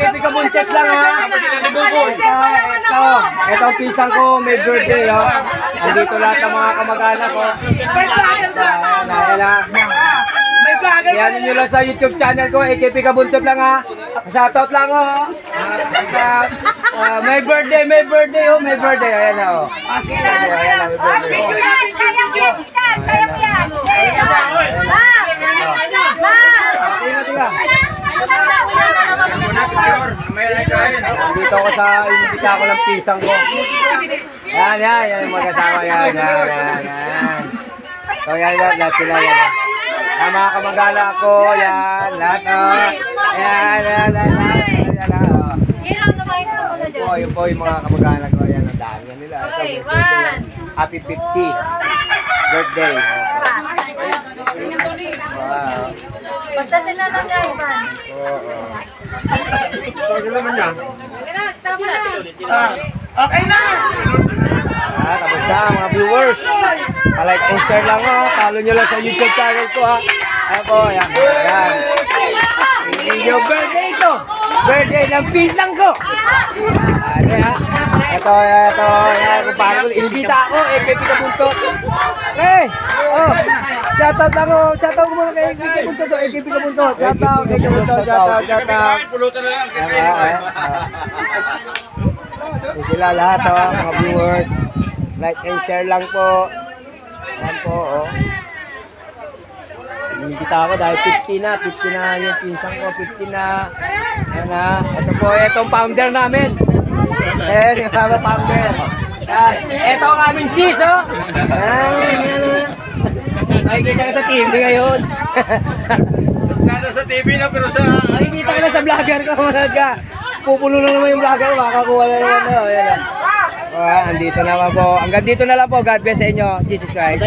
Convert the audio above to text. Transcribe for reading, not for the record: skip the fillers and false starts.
AKP Kabunset lang ha. Ito ang pisang ko, may birthday ha. Andito lahat ng mga kamag-anak ko. Yan nyo lang sa YouTube channel ko, AKP Kabuntot lang ha. Shoutout lang ho. May birthday oh, may birthday. Ayan na oh. Dito ako sa inibita ko ng pisang ko. Yan yung magkasama yan. So yan, lahat sila yan. Mga kamag-anak ko, yan, lahat oh. Yan. Yun po yung mga kamag-anak ko, yan, ang dami nila. Happy 50th birthday. Wow. Basta tinalang niya, Ivan. Okay na! Tapos na mga viewers. Like and share lang ha. Follow nyo lang sa YouTube channel ko ha. Ayan po, ayan. Yung birthday ko. Birthday ng pisang ko. Ano ha? Ito. Ayan. Kung paano ko, inibita ako. AKP Kabuntot. Hey! Oh! Shoutout lang ako. Shoutout ko muna kay AKP Kabuntot. AKP Kabuntot. Shoutout. AKP Kabuntot. Shoutout. Pulutan na lang. Sila lahat mga viewers. Like and share lang po. Ayan po oh. Inibita ako dahil 50 na yung pinsang ko, 50 na. Ayan na. Ito po, itong founder namin. Ayan, yung mga founder. Ito ang aming sis oh. Ayan. Makikita ka sa TV ngayon. Nada sa TV na pero sa... Makikita ka na sa vlogger ko. Pupuno na naman yung vlogger. Makakuha na naman. Ayan. Andito naman po. Hanggang dito na lang po. God bless sa inyo. Jesus Christ.